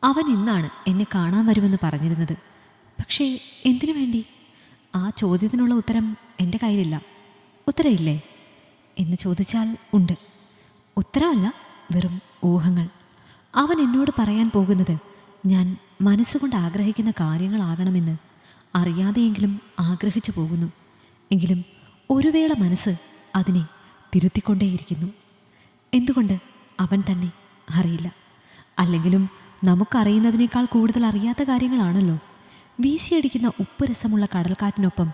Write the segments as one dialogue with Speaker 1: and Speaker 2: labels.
Speaker 1: അവൻ ഇന്നാണ് എന്നെ കാണാൻ വരുമെന്ന് പറഞ്ഞിരുന്നത്. പക്ഷേ എന്തിനു വേണ്ടി? ആ ചോദ്യത്തിനുള്ള ഉത്തരം എൻ്റെ കയ്യിലില്ല. ഉത്തരമില്ലേ എന്ന് ചോദിച്ചാൽ ഉണ്ട്. ഉത്തരമല്ല, വെറും ഊഹങ്ങൾ. അവൻ എന്നോട് പറയാൻ പോകുന്നത് ഞാൻ മനസ്സുകൊണ്ട് ആഗ്രഹിക്കുന്ന കാര്യങ്ങളാകണമെന്ന് അറിയാതെയെങ്കിലും ആഗ്രഹിച്ചു പോകുന്നു. എങ്കിലും ഒരു വേള മനസ്സ് അതിനെ തിരുത്തിക്കൊണ്ടേയിരിക്കുന്നു. എന്തുകൊണ്ട് അവൻ തന്നെ അറിയില്ല. അല്ലെങ്കിലും നമുക്കറിയുന്നതിനേക്കാൾ കൂടുതൽ അറിയാത്ത കാര്യങ്ങളാണല്ലോ. വീശിയടിക്കുന്ന ഉപ്പ് രസമുള്ള കടൽക്കാറ്റിനൊപ്പം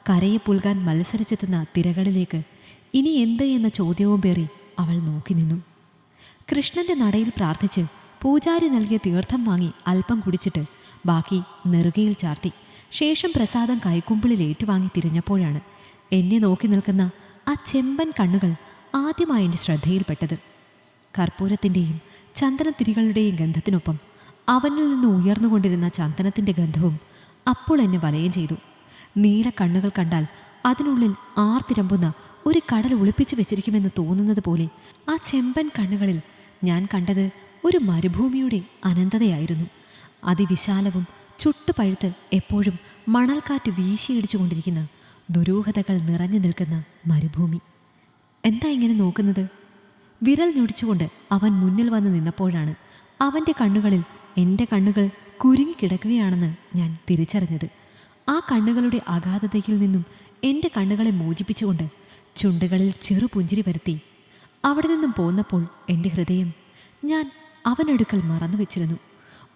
Speaker 1: കരയെ പുൽകാൻ മത്സരിച്ചെത്തുന്ന തിരകളിലേക്ക് ഇനി എന്ത് എന്ന ചോദ്യവും പേറി അവൾ നോക്കി നിന്നു. കൃഷ്ണന്റെ നടയിൽ പ്രാർത്ഥിച്ച് പൂജാരി നൽകിയ തീർത്ഥം വാങ്ങി അല്പം കുടിച്ചിട്ട് ബാക്കി നെറുകയിൽ ചാർത്തി. ശേഷം പ്രസാദം കൈക്കുമ്പിളിൽ ഏറ്റുവാങ്ങി തിരിഞ്ഞപ്പോഴാണ് എന്നെ നോക്കി നിൽക്കുന്ന ആ ചെമ്പൻ കണ്ണുകൾ ആദ്യമായി എൻ്റെ ശ്രദ്ധയിൽപ്പെട്ടത്. കർപ്പൂരത്തിൻ്റെയും ചന്ദനത്തിരികളുടെയും ഗന്ധത്തിനൊപ്പം അവനിൽ നിന്ന് ഉയർന്നുകൊണ്ടിരുന്ന ചന്ദനത്തിൻ്റെ ഗന്ധവും അപ്പോൾ എന്നെ വലയം ചെയ്തു. നീല കണ്ണുകൾ കണ്ടാൽ അതിനുള്ളിൽ ആർത്തിരമ്പുന്ന ഒരു കടൽ ഒളിപ്പിച്ചു വെച്ചിരിക്കുമെന്ന് തോന്നുന്നത് പോലെ ആ ചെമ്പൻ കണ്ണുകളിൽ ഞാൻ കണ്ടത് ഒരു മരുഭൂമിയുടെ അനന്തതയായിരുന്നു. അതിവിശാലവും ചുട്ടുപഴുത്ത് എപ്പോഴും മണൽക്കാറ്റ് വീശിയടിച്ചുകൊണ്ടിരിക്കുന്ന ദുരൂഹതകൾ നിറഞ്ഞു നിൽക്കുന്ന മരുഭൂമി. എന്താ ഇങ്ങനെ നോക്കുന്നത്? വിരൽ ഞൊടിച്ചുകൊണ്ട് അവൻ മുന്നിൽ വന്ന് നിന്നപ്പോഴാണ് അവൻ്റെ കണ്ണുകളിൽ എൻ്റെ കണ്ണുകൾ കുരുങ്ങിക്കിടക്കുകയാണെന്ന് ഞാൻ തിരിച്ചറിഞ്ഞത്. ആ കണ്ണുകളുടെ അഗാധതയിൽ നിന്നും എൻ്റെ കണ്ണുകളെ മോചിപ്പിച്ചുകൊണ്ട് ചുണ്ടുകളിൽ ചെറുപുഞ്ചിരി വരുത്തി അവിടെ നിന്നും പോന്നപ്പോൾ എൻ്റെ ഹൃദയം ഞാൻ അവനടുക്കൽ മറന്നു വെച്ചിരുന്നു.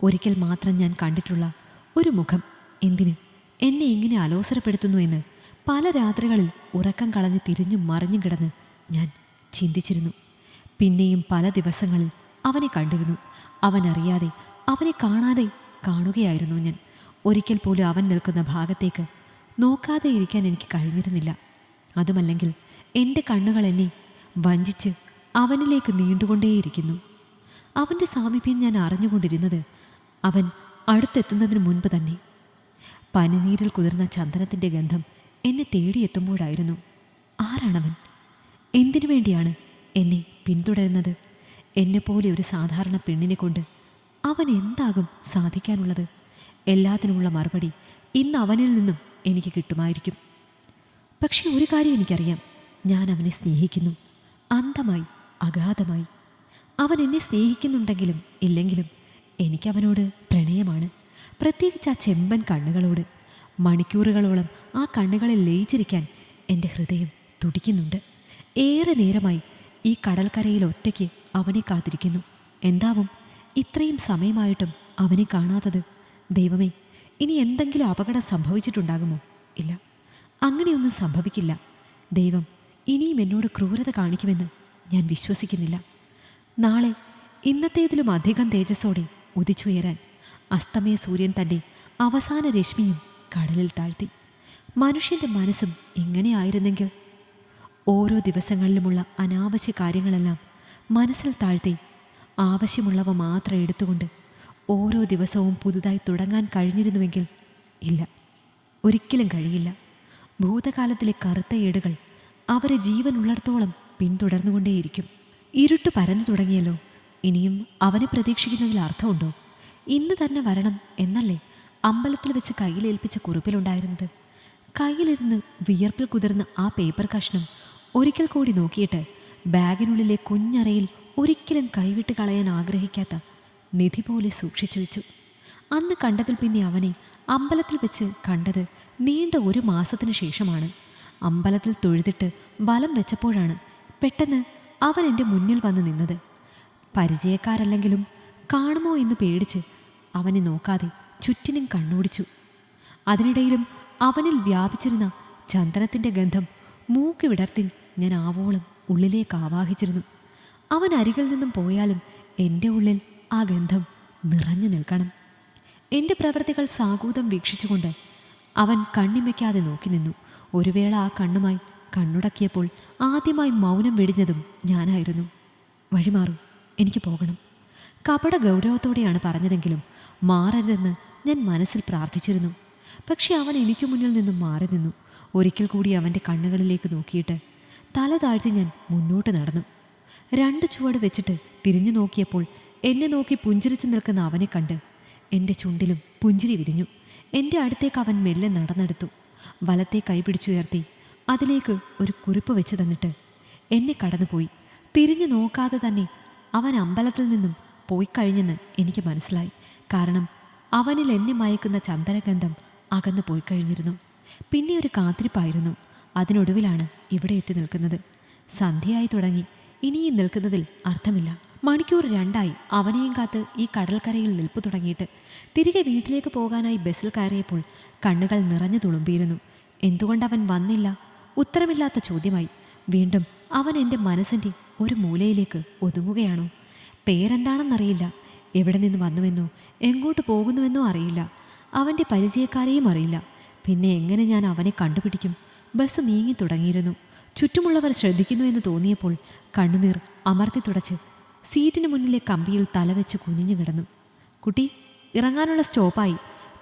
Speaker 1: ഒരിക്കൽ മാത്രം ഞാൻ കണ്ടിട്ടുള്ള ഒരു മുഖം എന്തിന് എന്നെ ഇങ്ങനെ അലോസരപ്പെടുത്തുന്നു എന്ന് പല രാത്രികളിൽ ഉറക്കം കളഞ്ഞ് തിരിഞ്ഞും മറിഞ്ഞും കിടന്ന് ഞാൻ ചിന്തിച്ചിരുന്നു. പിന്നെയും പല ദിവസങ്ങളിൽ അവനെ കണ്ടിരുന്നു. അവനറിയാതെ, അവനെ കാണാതെ കാണുകയായിരുന്നു ഞാൻ. ഒരിക്കൽ പോലും അവൻ നിൽക്കുന്ന ഭാഗത്തേക്ക് നോക്കാതെ ഇരിക്കാൻ എനിക്ക് കഴിഞ്ഞിരുന്നില്ല. അതുമല്ലെങ്കിൽ എൻ്റെ കണ്ണുകൾ എന്നെ വഞ്ചിച്ച് അവനിലേക്ക് നീണ്ടുകൊണ്ടേയിരിക്കുന്നു. അവൻ്റെ സാമീപ്യം ഞാൻ അറിഞ്ഞുകൊണ്ടിരുന്നത് അവൻ അടുത്തെത്തുന്നതിന് മുൻപ് തന്നെ. പനിനീരിൽ കുതിർന്ന ചന്ദനത്തിൻ്റെ ഗന്ധം എന്നെ തേടിയെത്തുമ്പോഴായിരുന്നു. ആരാണവൻ? എന്തിനു വേണ്ടിയാണ് എന്നെ പിന്തുടരുന്നത്? എന്നെപ്പോലെ ഒരു സാധാരണ പെണ്ണിനെ കൊണ്ട് അവൻ എന്താകും സാധിക്കാനുള്ളത്? എല്ലാത്തിനുമുള്ള മറുപടി ഇന്ന് അവനിൽ നിന്നും എനിക്ക് കിട്ടുമായിരിക്കും. പക്ഷെ ഒരു കാര്യം എനിക്കറിയാം, ഞാൻ അവനെ സ്നേഹിക്കുന്നു. അന്ധമായി, അഗാധമായി. അവൻ എന്നെ സ്നേഹിക്കുന്നുണ്ടെങ്കിലും ഇല്ലെങ്കിലും എനിക്കവനോട് പ്രണയമാണ്. പ്രത്യേകിച്ച് ആ ചെമ്പൻ കണ്ണുകളോട്. മണിക്കൂറുകളോളം ആ കണ്ണുകളിൽ ലയിച്ചിരിക്കാൻ എൻ്റെ ഹൃദയം തുടിക്കുന്നുണ്ട്. ഏറെ നേരമായി ഈ കടൽക്കരയിൽ ഒറ്റയ്ക്ക് അവനെ കാത്തിരിക്കുന്നു. എന്താവും ഇത്രയും സമയമായിട്ടും അവനെ കാണാത്തത്? ദൈവമേ, ഇനി എന്തെങ്കിലും അപകടം സംഭവിച്ചിട്ടുണ്ടാകുമോ? ഇല്ല, അങ്ങനെയൊന്നും സംഭവിക്കില്ല. ദൈവം ഇനിയും എന്നോട് ക്രൂരത കാണിക്കുമെന്ന് ഞാൻ വിശ്വസിക്കുന്നില്ല. നാളെ ഇന്നത്തേതിലും അധികം തേജസ്സോടെ ഉദിച്ചുയരാൻ അസ്തമയ സൂര്യൻ തൻ്റെ അവസാന രശ്മിയും കടലിൽ താഴ്ത്തി. മനുഷ്യൻ്റെ മനസ്സും ഇങ്ങനെയായിരുന്നെങ്കിൽ ഓരോ ദിവസങ്ങളിലുമുള്ള അനാവശ്യ കാര്യങ്ങളെല്ലാം മനസ്സിൽ താഴ്ത്തി ആവശ്യമുള്ളവ മാത്രം എടുത്തുകൊണ്ട് ഓരോ ദിവസവും പുതുതായി തുടങ്ങാൻ കഴിഞ്ഞിരുന്നുവെങ്കിൽ? ഇല്ല, ഒരിക്കലും കഴിയില്ല. ഭൂതകാലത്തിലെ കറുത്ത ഏടുകൾ അവരെ ജീവനുള്ളിടത്തോളം പിന്തുടർന്നുകൊണ്ടേയിരിക്കും. ഇരുട്ട് പരന്നു തുടങ്ങിയല്ലോ. ഇനിയും അവനെ പ്രതീക്ഷിക്കുന്നതിൽ അർത്ഥമുണ്ടോ? ഇന്ന് തന്നെ വരണം എന്നല്ലേ അമ്പലത്തിൽ വെച്ച് കയ്യിലേൽപ്പിച്ച കുറിപ്പിലുണ്ടായിരുന്നത്? കയ്യിലിരുന്ന് വിയർപ്പിൽ കുതിർന്ന ആ പേപ്പർ കഷ്ണം ഒരിക്കൽ കൂടി നോക്കിയിട്ട് ബാഗിനുള്ളിലെ കുഞ്ഞറയിൽ ഒരിക്കലും കൈവിട്ട് കളയാൻ ആഗ്രഹിക്കാത്ത നിധി പോലെ സൂക്ഷിച്ചു വെച്ചു. അന്ന് കണ്ടതിൽ പിന്നെ അവനെ അമ്പലത്തിൽ വെച്ച് കണ്ടത് നീണ്ട 1 മാസത്തിനു ശേഷമാണ്. അമ്പലത്തിൽ തൊഴുതിട്ട് വലം വെച്ചപ്പോഴാണ് പെട്ടെന്ന് അവൻ എൻ്റെ മുന്നിൽ വന്ന് നിന്നത്. പരിചയക്കാരല്ലെങ്കിലും കാണുമോ എന്ന് പേടിച്ച് അവനെ നോക്കാതെ ചുറ്റിനും കണ്ണോടിച്ചു. അതിനിടയിലും അവനിൽ വ്യാപിച്ചിരുന്ന ചന്ദനത്തിൻ്റെ ഗന്ധം മൂക്ക് വിടർത്തി ഞാൻ ആവോളം ഉള്ളിലേക്ക് ആവാഹിച്ചിരുന്നു. അവൻ അരികിൽ നിന്നും പോയാലും എൻ്റെ ഉള്ളിൽ ആ ഗന്ധം നിറഞ്ഞു നിൽക്കണം. എൻ്റെ പ്രവൃത്തികൾ സാഗൂതം വീക്ഷിച്ചുകൊണ്ട് അവൻ കണ്ണിമയ്ക്കാതെ നോക്കി നിന്നു. ഒരു വേള ആ കണ്ണുമായി കണ്ണുടക്കിയപ്പോൾ ആദ്യമായി മൗനം വെടിഞ്ഞതും ഞാനായിരുന്നു. വഴിമാറൂ, എനിക്ക് പോകണം. കപട ഗൗരവത്തോടെയാണ് പറഞ്ഞതെങ്കിലും മാറരുതെന്ന് ഞാൻ മനസ്സിൽ പ്രാർത്ഥിച്ചിരുന്നു. പക്ഷെ അവൻ എനിക്ക് മുന്നിൽ നിന്നും മാറി നിന്നു. ഒരിക്കൽ കൂടി അവൻ്റെ കണ്ണുകളിലേക്ക് നോക്കിയിട്ട് തല താഴ്ത്തി ഞാൻ മുന്നോട്ട് നടന്നു. 2 ചുവട് വെച്ചിട്ട് തിരിഞ്ഞു നോക്കിയപ്പോൾ എന്നെ നോക്കി പുഞ്ചിരിച്ചു നിൽക്കുന്ന അവനെ കണ്ട് എൻ്റെ ചുണ്ടിലും പുഞ്ചിരി വിരിഞ്ഞു. എൻ്റെ അടുത്തേക്ക് അവൻ മെല്ലെ നടന്നെടുത്തു. വലത്തെ കൈ പിടിച്ചുയർത്തി അതിലേക്ക് ഒരു കുറിപ്പ് വെച്ച് തന്നിട്ട് എന്നെ കടന്നുപോയി. തിരിഞ്ഞു നോക്കാതെ തന്നെ അവൻ അമ്പലത്തിൽ നിന്നും പോയി കഴിഞ്ഞെന്ന് എനിക്ക് മനസ്സിലായി. കാരണം അവനിൽ എന്നെ മയക്കുന്ന ചന്ദനഗന്ധം അകന്നു പോയി കഴിഞ്ഞിരുന്നു. പിന്നെ ഒരു കാത്തിരിപ്പായിരുന്നു. അതിനൊടുവിലാണ് ഇവിടെ എത്തി നിൽക്കുന്നത്. സന്ധ്യയായി തുടങ്ങി. ഇനിയും നിൽക്കുന്നതിൽ അർത്ഥമില്ല. മണിക്കൂർ 2 അവനെയും കാത്ത് ഈ കടൽക്കരയിൽ നിൽപ്പ് തുടങ്ങിയിട്ട്. തിരികെ വീട്ടിലേക്ക് പോകാനായി ബസ്സിൽ കയറിയപ്പോൾ കണ്ണുകൾ നിറഞ്ഞു തുളുമ്പിയിരുന്നു. എന്തുകൊണ്ടവൻ വന്നില്ല? ഉത്തരമില്ലാത്ത ചോദ്യമായി. വീണ്ടും അവൻ എൻ്റെ മനസ്സിൻ്റെ ഒരു മൂലയിലേക്ക് ഒതുങ്ങുകയാണോ? പേരെന്താണെന്നറിയില്ല, എവിടെ നിന്ന് വന്നുവെന്നോ എങ്ങോട്ട് പോകുന്നുവെന്നോ അറിയില്ല, അവൻ്റെ പരിചയക്കാരെയും അറിയില്ല. പിന്നെ എങ്ങനെ ഞാൻ അവനെ കണ്ടുപിടിക്കും? ബസ് നീങ്ങി തുടങ്ങിയിരുന്നു. ചുറ്റുമുള്ളവർ ശ്രദ്ധിക്കുന്നുവെന്ന് തോന്നിയപ്പോൾ കണ്ണുനീർ അമർത്തി തുടച്ച് സീറ്റിന് മുന്നിലെ കമ്പിയിൽ തലവെച്ച് കുനിഞ്ഞു കിടന്നു. കുട്ടി, ഇറങ്ങാനുള്ള സ്റ്റോപ്പായി.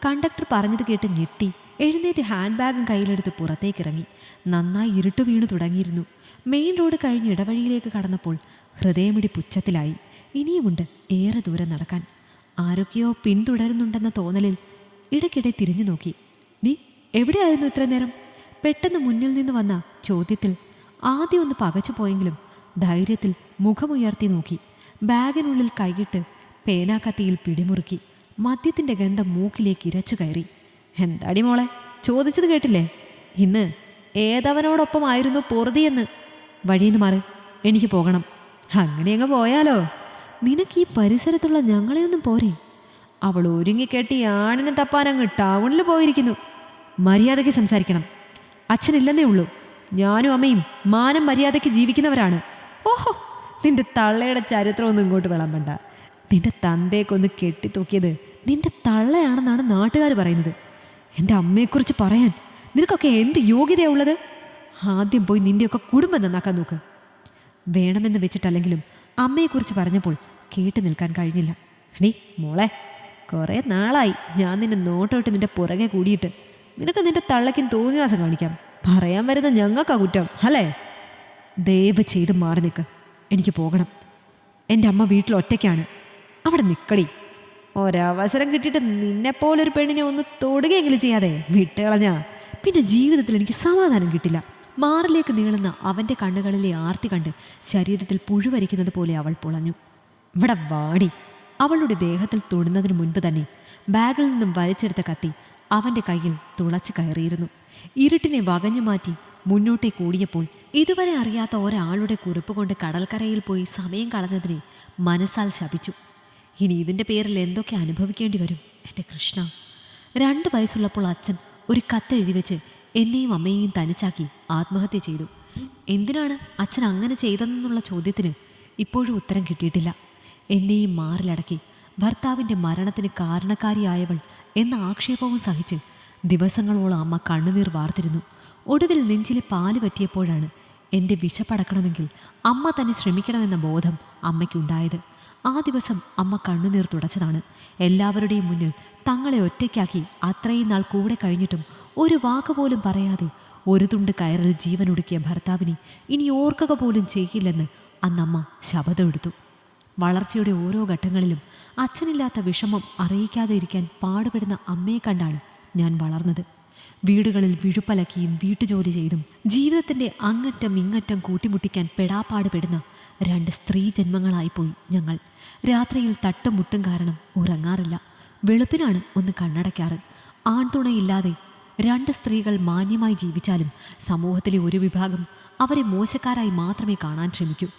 Speaker 1: കണ്ടക്ടർ പറഞ്ഞത് കേട്ട് ഞെട്ടി എഴുന്നേറ്റ് ഹാൻഡ് ബാഗും കയ്യിലെടുത്ത് പുറത്തേക്കിറങ്ങി. നന്നായി ഇരുട്ട് വീണു തുടങ്ങിയിരുന്നു. മെയിൻ റോഡ് കഴിഞ്ഞ് ഇടവഴിയിലേക്ക് കടന്നപ്പോൾ ഹൃദയമിടി പുച്ഛത്തിലായി. ഇനിയുമുണ്ട് ഏറെ ദൂരം നടക്കാൻ. ആരൊക്കെയോ പിന്തുടരുന്നുണ്ടെന്ന തോന്നലിൽ ഇടയ്ക്കിടെ തിരിഞ്ഞു നോക്കി. നീ എവിടെയായിരുന്നു ഇത്ര നേരം? പെട്ടെന്ന് മുന്നിൽ നിന്ന് വന്ന ചോദ്യത്തിൽ ആദ്യം ഒന്ന് പകച്ചു പോയെങ്കിലും ധൈര്യത്തിൽ മുഖമുയർത്തി നോക്കി. ബാഗിനുള്ളിൽ കൈയിട്ട് പേനാക്കത്തിയിൽ പിടിമുറുക്കി. മദ്യത്തിൻ്റെ ഗന്ധം മൂക്കിലേക്ക് ഇരച്ചു കയറി. എന്താടി മോളെ, ചോദിച്ചത് കേട്ടില്ലേ? ഇന്ന് ഏതവനോടൊപ്പമായിരുന്നു പൊറുതിയെന്ന്. വഴിയെന്ന് മാറ്, എനിക്ക് പോകണം. അങ്ങനെ അങ്ങ് പോയാലോ? നിനക്ക് ഈ പരിസരത്തുള്ള ഞങ്ങളെയൊന്നും പോരെ? അവൾ ഒരുങ്ങിക്കെട്ടി ആണിനെ തപ്പാനങ്ങ് ടൗണിൽ പോയിരിക്കുന്നു. മര്യാദയ്ക്ക് സംസാരിക്കണം. അച്ഛനില്ലെന്നേ ഉള്ളൂ. ഞാനും അമ്മയും മാനം മര്യാദയ്ക്ക് ജീവിക്കുന്നവരാണ്. ഓഹോ, നിന്റെ തള്ളയുടെ ചരിത്രമൊന്നും ഇങ്ങോട്ട് വിളമ്പണ്ട. നിന്റെ തന്തേക്കൊന്ന് കെട്ടിത്തൂക്കിയത് നിന്റെ തള്ളയാണെന്നാണ് നാട്ടുകാർ പറയുന്നത്. എൻ്റെ അമ്മയെക്കുറിച്ച് പറയാൻ നിനക്കൊക്കെ എന്ത് യോഗ്യതയുള്ളത്? ആദ്യം പോയി നിൻ്റെയൊക്കെ കുടുംബം നന്നാക്കാൻ നോക്ക്. വേണമെന്ന് വെച്ചിട്ടല്ലെങ്കിലും അമ്മയെക്കുറിച്ച് പറഞ്ഞപ്പോൾ കേട്ട് നിൽക്കാൻ കഴിഞ്ഞില്ല. നീ മോളെ, കുറേ നാളായി ഞാൻ നിന്നെ നോട്ടോട്ട് നിന്റെ പുറകെ കൂടിയിട്ട്. നിനക്ക് നിന്റെ തള്ളയ്ക്കും തോന്നിവാസം കാണിക്കാം. പറയാൻ വരുന്ന ഞങ്ങൾക്കാ കുറ്റം അല്ലേ? ദയവ് ചെയ്ത് മാറി നിൽക്ക്. എനിക്ക് പോകണം. എൻ്റെ അമ്മ വീട്ടിൽ ഒറ്റയ്ക്കാണ്. അവിടെ നിൽക്കടി. ഒരവസരം കിട്ടിയിട്ട് നിന്നെപ്പോലൊരു പെണ്ണിനെ ഒന്ന് തൊടുകയെങ്കിലും ചെയ്യാതെ വിട്ടുകളഞ്ഞാ പിന്നെ ജീവിതത്തിൽ എനിക്ക് സമാധാനം കിട്ടില്ല. മാറിലേക്ക് നീളുന്ന അവൻ്റെ കണ്ണുകളിലെ ആർത്തി കണ്ട് ശരീരത്തിൽ പുഴുവരിക്കുന്നത് പോലെ അവൾ പൊളഞ്ഞു. ഇവിടെ വാടി. അവളുടെ ദേഹത്തിൽ തൊടുന്നതിന് മുൻപ് തന്നെ ബാഗിൽ നിന്നും വലിച്ചെടുത്ത കത്തി അവൻ്റെ കയ്യിൽ തുളച്ചു കയറിയിരുന്നു. ഇരുട്ടിനെ വകഞ്ഞു മാറ്റി മുന്നോട്ടേക്ക് ഓടിയപ്പോൾ ഇതുവരെ അറിയാത്ത ഒരാളുടെ കുറിപ്പ് കൊണ്ട് കടൽക്കരയിൽ പോയി സമയം കളഞ്ഞതിനെ മനസ്സാൽ ശപിച്ചു. ഇനി ഇതിൻ്റെ പേരിൽ എന്തൊക്കെ അനുഭവിക്കേണ്ടി വരും എൻ്റെ കൃഷ്ണ. 2 വയസ്സുള്ളപ്പോൾ അച്ഛൻ ഒരു കത്തെഴുതി വെച്ച് എന്നെയും അമ്മയെയും തനിച്ചാക്കി ആത്മഹത്യ ചെയ്തു. എന്തിനാണ് അച്ഛൻ അങ്ങനെ ചെയ്തതെന്നുള്ള ചോദ്യത്തിന് ഇപ്പോഴും ഉത്തരം കിട്ടിയിട്ടില്ല. എന്നെയും മാറിലടക്കി ഭർത്താവിൻ്റെ മരണത്തിന് കാരണക്കാരിയായവൾ എന്ന ആക്ഷേപവും സഹിച്ച് ദിവസങ്ങളോളം അമ്മ കണ്ണുനീർ വാർത്തിരുന്നു. ഒടുവിൽ നെഞ്ചിലെ പാല് പറ്റിയപ്പോഴാണ് എൻ്റെ വിശപ്പടക്കണമെങ്കിൽ അമ്മ തന്നെ ശ്രമിക്കണമെന്ന ബോധം അമ്മയ്ക്കുണ്ടായത്. ആ ദിവസം അമ്മ കണ്ണുനീർ തുടച്ചതാണ്. എല്ലാവരുടെയും മുന്നിൽ തങ്ങളെ ഒറ്റയ്ക്കാക്കി അത്രയും നാൾ കൂടെ കഴിഞ്ഞിട്ടും ഒരു വാക്കുപോലും പറയാതെ ഒരു തുണ്ട് കയറിൽ ജീവനൊടുക്കിയ ഭർത്താവിനെ ഇനി ഓർക്കുക പോലും ചെയ്യില്ലെന്ന് അന്നമ്മ ശപഥമെടുത്തു. വളർച്ചയുടെ ഓരോ ഘട്ടങ്ങളിലും അച്ഛനില്ലാത്ത വിഷമം അറിയിക്കാതെ ഇരിക്കാൻ പാടുപെടുന്ന അമ്മയെ കണ്ടാണ് ഞാൻ വളർന്നത്. വീടുകളിൽ വിഴുപ്പലക്കിയും വീട്ടുജോലി ചെയ്തും ജീവിതത്തിൻ്റെ അങ്ങറ്റം ഇങ്ങറ്റം കൂട്ടിമുട്ടിക്കാൻ പെടാപ്പാടുപെടുന്ന 2 സ്ത്രീ ജന്മങ്ങളായിപ്പോയി ഞങ്ങൾ. രാത്രിയിൽ തട്ടുമുട്ടും കാരണം ഉറങ്ങാറില്ല. വെളുപ്പിനാണ് ഒന്ന് കണ്ണടയ്ക്കാറ്. ആൺതുണയില്ലാതെ 2 സ്ത്രീകൾ മാന്യമായി ജീവിച്ചാലും സമൂഹത്തിലെ ഒരു വിഭാഗം അവരെ മോശക്കാരായി മാത്രമേ കാണാൻ ശ്രമിക്കൂ.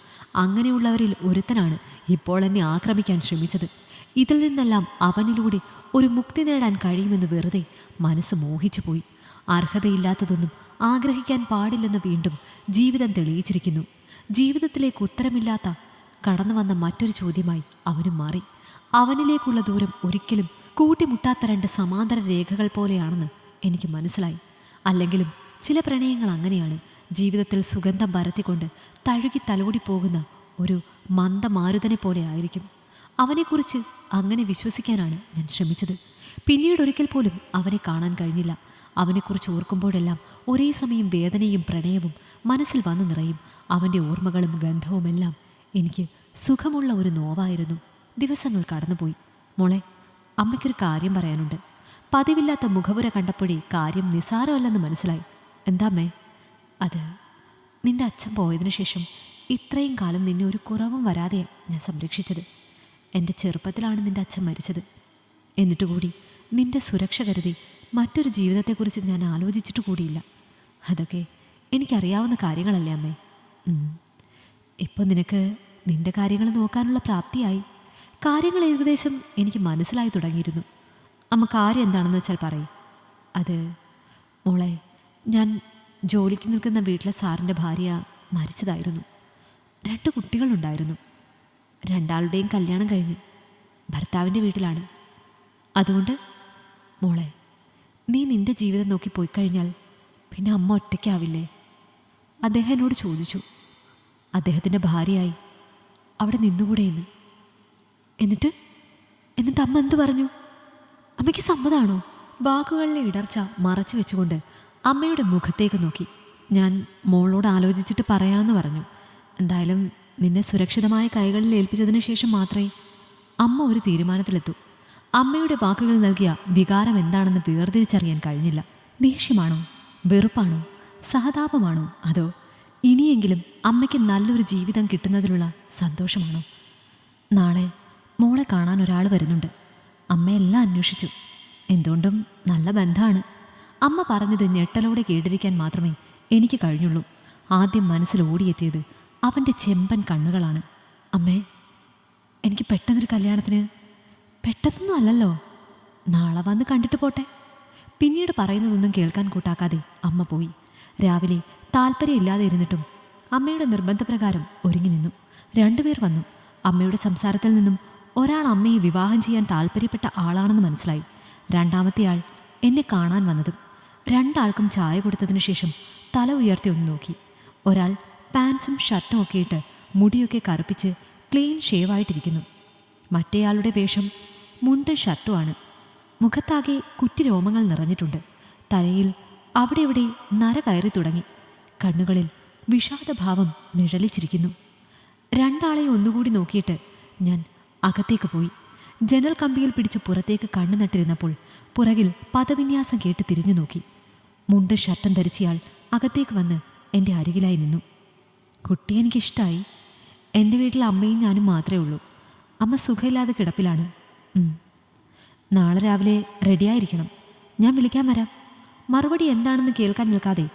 Speaker 1: അങ്ങനെയുള്ളവരിൽ ഒരുത്തനാണ് ഇപ്പോൾ എന്നെ ആക്രമിക്കാൻ ശ്രമിച്ചത്. ഇതിൽ നിന്നെല്ലാം അവനിലൂടെ ഒരു മുക്തി നേടാൻ കഴിയുമെന്ന് വെറുതെ മനസ്സ് മോഹിച്ചു പോയി. അർഹതയില്ലാത്തതൊന്നും ആഗ്രഹിക്കാൻ പാടില്ലെന്ന് വീണ്ടും ജീവിതം തെളിയിച്ചിരിക്കുന്നു. ജീവിതത്തിലേക്ക് ഉത്തരമില്ലാത്ത കടന്നു വന്ന മറ്റൊരു ചോദ്യമായി അവനും മാറി. അവനിലേക്കുള്ള ദൂരം ഒരിക്കലും കൂട്ടിമുട്ടാത്ത 2 സമാന്തര രേഖകൾ പോലെയാണെന്ന് എനിക്ക് മനസ്സിലായി. അല്ലെങ്കിലും ചില പ്രണയങ്ങൾ അങ്ങനെയാണ്. ജീവിതത്തിൽ സുഗന്ധം പരത്തിക്കൊണ്ട് തഴുകി തലോടിപ്പോകുന്ന ഒരു മന്ദമാരുതനെ പോലെ ആയിരിക്കും. അവനെക്കുറിച്ച് അങ്ങനെ വിശ്വസിക്കാനാണ് ഞാൻ ശ്രമിച്ചത്. പിന്നീട് ഒരിക്കൽ പോലും അവനെ കാണാൻ കഴിഞ്ഞില്ല. അവനെക്കുറിച്ച് ഓർക്കുമ്പോഴെല്ലാം ഒരേ സമയം വേദനയും പ്രണയവും മനസ്സിൽ വന്നു നിറയും. അവൻ്റെ ഓർമ്മകളും ഗന്ധവുമെല്ലാം എനിക്ക് സുഖമുള്ള ഒരു നോവായിരുന്നു. ദിവസങ്ങൾ കടന്നുപോയി. മോളെ, അമ്മയ്ക്കൊരു കാര്യം പറയാനുണ്ട്. പതിവില്ലാത്ത മുഖവുര കണ്ടപ്പോഴേ കാര്യം നിസാരമല്ലെന്ന് മനസ്സിലായി. എന്താമ്മേ? അത് നിന്റെ അച്ഛൻ പോയതിനു ശേഷം ഇത്രയും കാലം നിന്നെ ഒരു കുറവും വരാതെയാണ് ഞാൻ സംരക്ഷിച്ചത്. എൻ്റെ ചെറുപ്പത്തിലാണ് നിന്റെ അച്ഛൻ മരിച്ചത്. എന്നിട്ട് കൂടി നിന്റെ സുരക്ഷ കരുതി മറ്റൊരു ജീവിതത്തെക്കുറിച്ച് ഞാൻ ആലോചിച്ചിട്ട് കൂടിയില്ല. അതൊക്കെ എനിക്കറിയാവുന്ന കാര്യങ്ങളല്ലേ അമ്മേ? ഇപ്പം നിനക്ക് നിന്റെ കാര്യങ്ങൾ നോക്കാനുള്ള പ്രാപ്തിയായി. കാര്യങ്ങൾ ഏകദേശം എനിക്ക് മനസ്സിലായി തുടങ്ങിയിരുന്നു. അമ്മ കാര്യം എന്താണെന്ന് വെച്ചാൽ പറയും. അത് മോളെ, ഞാൻ ജോലിക്ക് നിൽക്കുന്ന വീട്ടിലെ സാറിൻ്റെ ഭാര്യ മരിച്ചതായിരുന്നു. 2 കുട്ടികളുണ്ടായിരുന്നു. 2 കല്യാണം കഴിഞ്ഞ് ഭർത്താവിൻ്റെ വീട്ടിലാണ്. അതുകൊണ്ട് മോളെ, നീ നിൻ്റെ ജീവിതം നോക്കി പോയി കഴിഞ്ഞാൽ പിന്നെ അമ്മ ഒറ്റയ്ക്കാവില്ലേ? അദ്ദേഹം എന്നോട് ചോദിച്ചു. അദ്ദേഹത്തിൻ്റെ ഭാര്യയായി അവിടെ നിന്നുകൂടെ എന്ന്. എന്നിട്ട് അമ്മ എന്തു പറഞ്ഞു? അമ്മയ്ക്ക് സമ്മതമാണോ? വാക്കുകളിലെ ഇടർച്ച മറച്ചു വെച്ചുകൊണ്ട് അമ്മയുടെ മുഖത്തേക്ക് നോക്കി. ഞാൻ മോളോട് ആലോചിച്ചിട്ട് പറയാമെന്ന് പറഞ്ഞു. എന്തായാലും നിന്നെ സുരക്ഷിതമായ കൈകളിൽ ഏൽപ്പിച്ചതിന് ശേഷം മാത്രമേ അമ്മ ഒരു തീരുമാനത്തിലെത്തൂ. അമ്മയുടെ വാക്കുകൾ നൽകിയ വികാരം എന്താണെന്ന് വേർതിരിച്ചറിയാൻ കഴിഞ്ഞില്ല. ദേഷ്യമാണോ, വെറുപ്പാണോ, സഹതാപമാണോ, അതോ ഇനിയെങ്കിലും അമ്മയ്ക്ക് നല്ലൊരു ജീവിതം കിട്ടുന്നതിലുള്ള സന്തോഷമാണോ? നാളെ മോളെ കാണാൻ ഒരാൾ വരുന്നുണ്ട്. അമ്മയെല്ലാം അന്വേഷിച്ചു. എന്തുകൊണ്ടും നല്ല ബന്ധമാണ്. അമ്മ പറഞ്ഞത് ഞെട്ടലോടെ കേട്ടിരിക്കാൻ മാത്രമേ എനിക്ക് കഴിഞ്ഞുള്ളൂ. ആദ്യം മനസ്സിൽ ഓടിയെത്തിയത് അവൻ്റെ ചെമ്പൻ കണ്ണുകളാണ്. അമ്മേ, എനിക്ക് പെട്ടെന്നൊരു കല്യാണത്തിന്. പെട്ടെന്നൊന്നും അല്ലല്ലോ, നാളെ വന്ന് കണ്ടിട്ട് പോട്ടെ. പിന്നീട് പറയുന്നതൊന്നും കേൾക്കാൻ കൂട്ടാക്കാതെ അമ്മ പോയി. രാവിലെ താല്പര്യമില്ലാതെ ഇരുന്നിട്ടും അമ്മയുടെ നിർബന്ധപ്രകാരം ഒരുങ്ങി നിന്നു. 2 പേർ വന്നു. അമ്മയുടെ സംസാരത്തിൽ നിന്നും ഒരാൾ അമ്മയെ വിവാഹം ചെയ്യാൻ താല്പര്യപ്പെട്ട ആളാണെന്ന് മനസ്സിലായി. 2ാമത്തെ ആൾ എന്നെ കാണാൻ വന്നതും 2 ആൾക്കും ചായ കൊടുത്തതിനു ശേഷം തല ഉയർത്തി ഒന്ന് നോക്കി. ഒരാൾ പാൻസും ഷർട്ടും ഒക്കെ ഇട്ട് മുടിയൊക്കെ കറുപ്പിച്ച് ക്ലീൻ ഷേവായിട്ടിരിക്കുന്നു. മറ്റേയാളുടെ വേഷം മുണ്ടും ഷർട്ടുമാണ്. മുഖത്താകെ കുറ്റി രോമങ്ങൾ നിറഞ്ഞിട്ടുണ്ട്. തലയിൽ അവിടെ ഇവിടെ നര കയറി തുടങ്ങി. കണ്ണുകളിൽ വിഷാദഭാവം നിഴലിച്ചിരിക്കുന്നു. 2 ആളെ ഒന്നുകൂടി നോക്കിയിട്ട് ഞാൻ അകത്തേക്ക് പോയി. ജനൽ കമ്പിയിൽ പിടിച്ച് പുറത്തേക്ക് കണ്ണു നട്ടിരുന്നപ്പോൾ പുറകിൽ പദവിന്യാസം കേട്ട് തിരിഞ്ഞു നോക്കി. മുണ്ട് ഷർട്ടും ധരിച്ചയാൾ അകത്തേക്ക് വന്ന് എൻ്റെ അരികിലായി നിന്നു. കുട്ടി എനിക്കിഷ്ടമായി. എൻ്റെ വീട്ടിൽ അമ്മയും ഞാനും മാത്രമേ ഉള്ളൂ. അമ്മ സുഖമില്ലാതെ കിടപ്പിലാണ്. നാളെ രാവിലെ റെഡിയായിരിക്കണം. ഞാൻ വിളിക്കാൻ വരാം. മറുപടി എന്താണെന്ന് കേൾക്കാൻ നിൽക്കാതെ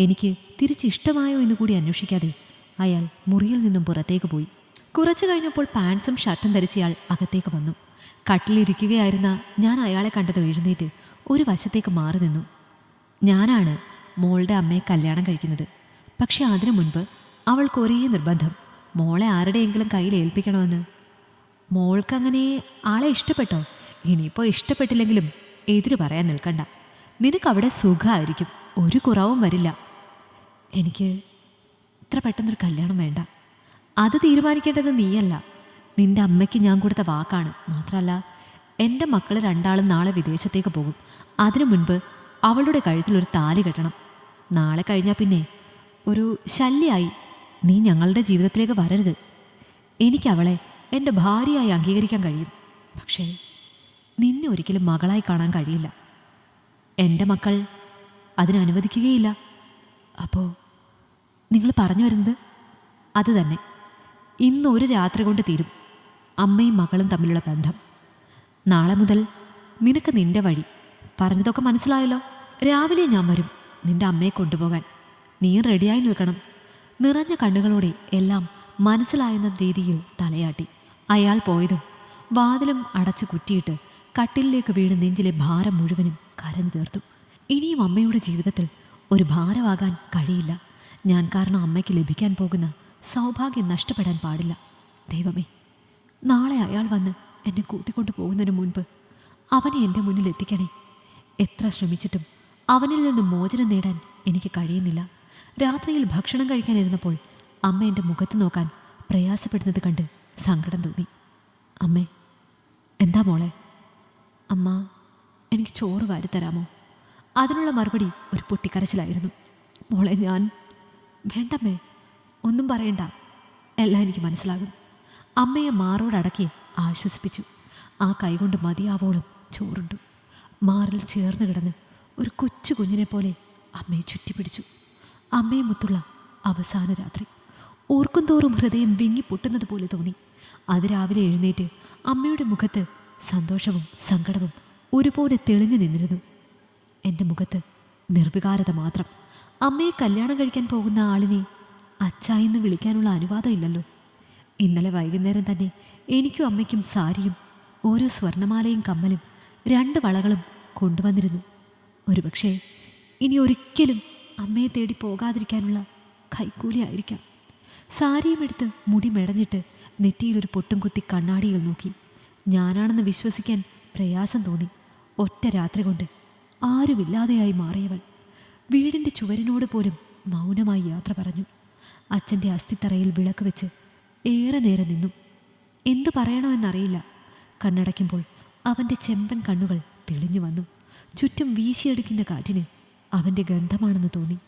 Speaker 1: എനിക്ക് തിരിച്ചിഷ്ടമായോ എന്ന് കൂടി അന്വേഷിക്കാതെ അയാൾ മുറിയിൽ നിന്നും പുറത്തേക്ക് പോയി. കുറച്ചു കഴിഞ്ഞപ്പോൾ പാൻസും ഷർട്ടും ധരിച്ചയാൾ അകത്തേക്ക് വന്നു. കട്ടിലിരിക്കുകയായിരുന്ന ഞാൻ അയാളെ കണ്ടത് എഴുന്നേറ്റ് ഒരു വശത്തേക്ക് മാറി നിന്നു. ഞാനാണ് മോളുടെ അമ്മയെ കല്യാണം കഴിക്കുന്നത്. പക്ഷെ അതിനു മുൻപ് അവൾക്ക് ഒരേ നിർബന്ധം, മോളെ ആരുടെയെങ്കിലും കയ്യിൽ ഏൽപ്പിക്കണമെന്ന്. മോൾക്കങ്ങനെ ആളെ ഇഷ്ടപ്പെട്ടോ? ഇനിയിപ്പോൾ ഇഷ്ടപ്പെട്ടില്ലെങ്കിലും എതിര് പറയാൻ നിൽക്കണ്ട. നിനക്കവിടെ സുഖമായിരിക്കും, ഒരു കുറവും വരില്ല. എനിക്ക് ഇത്ര പെട്ടെന്നൊരു കല്യാണം വേണ്ട. അത് തീരുമാനിക്കേണ്ടത് നീയല്ല. നിന്റെ അമ്മയ്ക്ക് ഞാൻ കൊടുത്ത വാക്കാണ്. മാത്രമല്ല, എൻ്റെ മക്കൾ 2 ആളും നാളെ വിദേശത്തേക്ക് പോകും. അതിനു മുൻപ് അവളുടെ കഴുത്തിലൊരു താലി കെട്ടണം. നാളെ കഴിഞ്ഞാൽ പിന്നെ ഒരു ശല്യമായി നീ ഞങ്ങളുടെ ജീവിതത്തിലേക്ക് വരരുത്. എനിക്കവളെ എൻ്റെ ഭാര്യയായി അംഗീകരിക്കാൻ കഴിയും. പക്ഷേ നിന്നെ ഒരിക്കലും മകളായി കാണാൻ കഴിയില്ല. എൻ്റെ മക്കൾ അതിനനുവദിക്കുകയില്ല. അപ്പോൾ നിങ്ങൾ പറഞ്ഞു വരുന്നത് അത് തന്നെ. ഇന്നൊരു രാത്രി കൊണ്ട് തീരും അമ്മയും മകളും തമ്മിലുള്ള ബന്ധം. നാളെ മുതൽ നിനക്ക് നിന്റെ വഴി. പറഞ്ഞതൊക്കെ മനസ്സിലായല്ലോ? രാവിലെ ഞാൻ വരും നിന്റെ അമ്മയെ കൊണ്ടുപോകാൻ. നീ റെഡിയായി നിൽക്കണം. നിറഞ്ഞ കണ്ണുകളോടെ എല്ലാം മനസ്സിലായെന്ന രീതിയിൽ തലയാട്ടി. അയാൾ പോയതും വാതിലും അടച്ചു കുറ്റിയിട്ട് കട്ടിലിലേക്ക് വീണ് നെഞ്ചിലെ ഭാരം മുഴുവനും കരഞ്ഞു തീർത്തു. ഇനിയും അമ്മയുടെ ജീവിതത്തിൽ ഒരു ഭാരമാകാൻ കഴിയില്ല. ഞാൻ കാരണം അമ്മയ്ക്ക് ലഭിക്കാൻ പോകുന്ന സൗഭാഗ്യം നഷ്ടപ്പെടാൻ പാടില്ല. ദൈവമേ, നാളെ അയാൾ വന്ന് എന്നെ കൂട്ടിക്കൊണ്ടു പോകുന്നതിന് മുൻപ് അവനെ എൻ്റെ മുന്നിൽ എത്തിക്കണേ. എത്ര ശ്രമിച്ചിട്ടും അവനിൽ നിന്ന് മോചനം നേടാൻ എനിക്ക് കഴിയുന്നില്ല. രാത്രിയിൽ ഭക്ഷണം കഴിക്കാനിരുന്നപ്പോൾ അമ്മ എൻ്റെ മുഖത്ത് നോക്കാൻ പ്രയാസപ്പെടുന്നത് കണ്ട് സങ്കടം തോന്നി. അമ്മേ, എന്താ മോളെ? അമ്മ, എനിക്ക് ചോറ് വാരിത്തരാമോ? അതിനുള്ള മറുപടി ഒരു പൊട്ടിക്കരച്ചിലായിരുന്നു. മോളെ, ഞാൻ വേണ്ടമ്മേ, ഒന്നും പറയണ്ട, എല്ലാം എനിക്ക് മനസ്സിലാകും. അമ്മയെ മാറോടടക്കി ആശ്വസിപ്പിച്ചു. ആ കൈകൊണ്ട് മതിയാവോളം ചോറുണ്ടു. മാറിൽ ചേർന്ന് കിടന്ന് ഒരു കൊച്ചു കുഞ്ഞിനെ പോലെ അമ്മയെ ചുറ്റിപ്പിടിച്ചു. അമ്മയെ മുത്തുള്ള അവസാന രാത്രി. ഓർക്കും തോറും ഹൃദയം വിങ്ങിപ്പൊട്ടുന്നത് പോലെ തോന്നി. അതിരാവിലെ എഴുന്നേറ്റ് അമ്മയുടെ മുഖത്ത് സന്തോഷവും സങ്കടവും ഒരുപോലെ തെളിഞ്ഞു നിന്നിരുന്നു. എൻ്റെ മുഖത്ത് നിർവികാരത മാത്രം. അമ്മയെ കല്യാണം കഴിക്കാൻ പോകുന്ന ആളിനെ അച്ചായെന്ന് വിളിക്കാനുള്ള അനുവാദം ഇല്ലല്ലോ. ഇന്നലെ വൈകുന്നേരം തന്നെ എനിക്കും അമ്മയ്ക്കും സാരിയും ഓരോ സ്വർണ്ണമാലയും കമ്മലും 2 വളകളും കൊണ്ടുവന്നിരുന്നു. ഒരുപക്ഷേ ഇനി ഒരിക്കലും അമ്മയെ തേടി പോകാതിരിക്കാനുള്ള കൈക്കൂലിയായിരിക്കാം. സാരിയും എടുത്ത് മുടി മെടഞ്ഞിട്ട് നെറ്റിയിലൊരു പൊട്ടും കുത്തി കണ്ണാടിയിൽ നോക്കി. ഞാനാണെന്ന് വിശ്വസിക്കാൻ പ്രയാസം തോന്നി. ഒറ്റ രാത്രി കൊണ്ട് ആരുമില്ലാതെയായി മാറിയവൾ വീടിൻ്റെ ചുവരിനോട് പോലും മൗനമായി യാത്ര പറഞ്ഞു. അച്ഛൻ്റെ അസ്ഥിത്തറയിൽ വിളക്ക് വെച്ച് ഏറെ നേരം നിന്നു. എന്തു പറയണമെന്നറിയില്ല. കണ്ണടയ്ക്കുമ്പോൾ അവൻ്റെ ചെമ്പൻ കണ്ണുകൾ തെളിഞ്ഞു വന്നു. ചുറ്റും വീശിയെടുക്കുന്ന കാറ്റിന് അവൻ്റെ ഗന്ധമാണെന്ന് തോന്നി.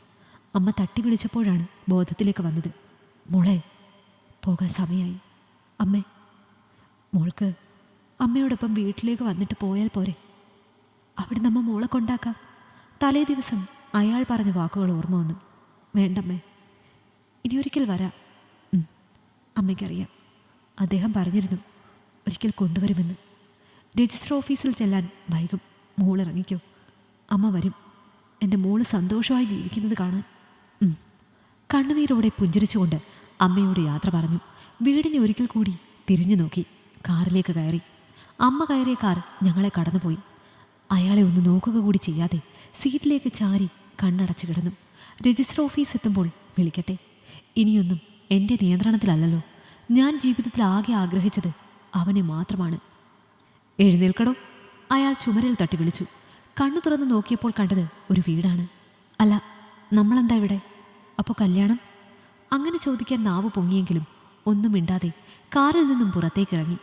Speaker 1: അമ്മ തട്ടി വിളിച്ചപ്പോഴാണ് ബോധത്തിലേക്ക് വന്നത്. മോളെ, പോകാൻ സമയമായി. അമ്മേ, മോൾക്ക് അമ്മയോടൊപ്പം വീട്ടിലേക്ക് വന്നിട്ട് പോയാൽ പോരെ? അവിടെ നമ്മ മോളെ കൊണ്ടാക്കാം. തലേ ദിവസം അയാൾ പറഞ്ഞ വാക്കുകൾ ഓർമ്മ വന്നു. വേണ്ടമ്മേ, ഇനിയൊരിക്കൽ വരാം. അമ്മയ്ക്കറിയാം, അദ്ദേഹം പറഞ്ഞിരുന്നു ഒരിക്കൽ കൊണ്ടുവരുമെന്ന്. രജിസ്റ്റർ ഓഫീസിൽ ചെല്ലാൻ വൈകും. മോളിറങ്ങിക്കോ, അമ്മ വരും. എൻ്റെ മോള് സന്തോഷമായി ജീവിക്കുന്നത് കാണാൻ. കണ്ണുനീരോടെ പുഞ്ചിരിച്ചുകൊണ്ട് അമ്മയോട് യാത്ര പറഞ്ഞു. വീടിനെ ഒരിക്കൽ കൂടി തിരിഞ്ഞു നോക്കി കാറിലേക്ക് കയറി. അമ്മ കയറിയ കാർ ഞങ്ങളെ കടന്നുപോയി. അയാളെ ഒന്ന് നോക്കുക കൂടി ചെയ്യാതെ സീറ്റിലേക്ക് ചാരി കണ്ണടച്ചു കിടന്നു. രജിസ്റ്റർ ഓഫീസ് എത്തുമ്പോൾ വിളിക്കട്ടെ. ഇനിയൊന്നും എൻ്റെ നിയന്ത്രണത്തിലല്ലല്ലോ. ഞാൻ ജീവിതത്തിൽ ആകെ ആഗ്രഹിച്ചത് അവനെ മാത്രമാണ്. എഴുന്നേൽക്കടോ, അയാൾ ചുമരിൽ തട്ടി വിളിച്ചു. കണ്ണു തുറന്ന് നോക്കിയപ്പോൾ കണ്ടത് ഒരു വീടാണ്. അല്ല, നമ്മളെന്താ ഇവിടെ? അപ്പോൾ കല്യാണം? അങ്ങനെ ചോദിക്കാൻ നാവ് പൊങ്ങിയെങ്കിലും ഒന്നും മിണ്ടാതെ കാറിൽ നിന്നും പുറത്തേക്കിറങ്ങി.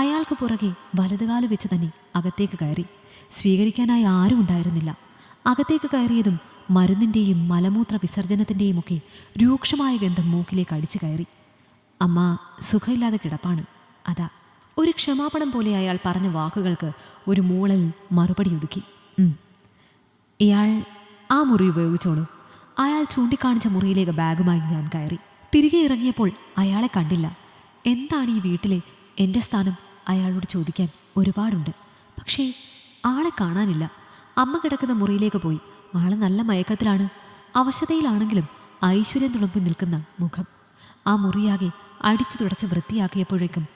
Speaker 1: അയാൾക്ക് പുറകെ വലതുകാല് വെച്ച് തന്നെ അകത്തേക്ക് കയറി. സ്വീകരിക്കാനായി ആരും ഉണ്ടായിരുന്നില്ല. അകത്തേക്ക് കയറിയതും മരുന്നിൻ്റെയും മലമൂത്ര വിസർജനത്തിൻ്റെയും ഒക്കെ രൂക്ഷമായ ഗന്ധം മൂക്കിലേക്ക് അടിച്ചു കയറി. അമ്മ സുഖമില്ലാതെ കിടപ്പാണ്, അതാ. ഒരു ക്ഷമാപണം പോലെ അയാൾ പറഞ്ഞ വാക്കുകൾക്ക് ഒരു മൂളൽ മറുപടി ഒതുക്കി. ഇയാൾ ആ മുറി ഉപയോഗിച്ചോളൂ. അയാൾ ചൂണ്ടിക്കാണിച്ച മുറിയിലേക്ക് ബാഗുമായി ഞാൻ കയറി. തിരികെ ഇറങ്ങിയപ്പോൾ അയാളെ കണ്ടില്ല. എന്താണ് ഈ വീട്ടിലെ എൻ്റെ സ്ഥാനം അയാളോട് ചോദിക്കാൻ ഒരുപാടുണ്ട്. പക്ഷേ ആളെ കാണാനില്ല. അമ്മ കിടക്കുന്ന മുറിയിലേക്ക് പോയി. ആൾ നല്ല മയക്കത്തിലാണ്. അവശതയിലാണെങ്കിലും ഐശ്വര്യം തുളുമ്പി നിൽക്കുന്ന മുഖം. ആ മുറിയാകെ അടിച്ചു തുടച്ച്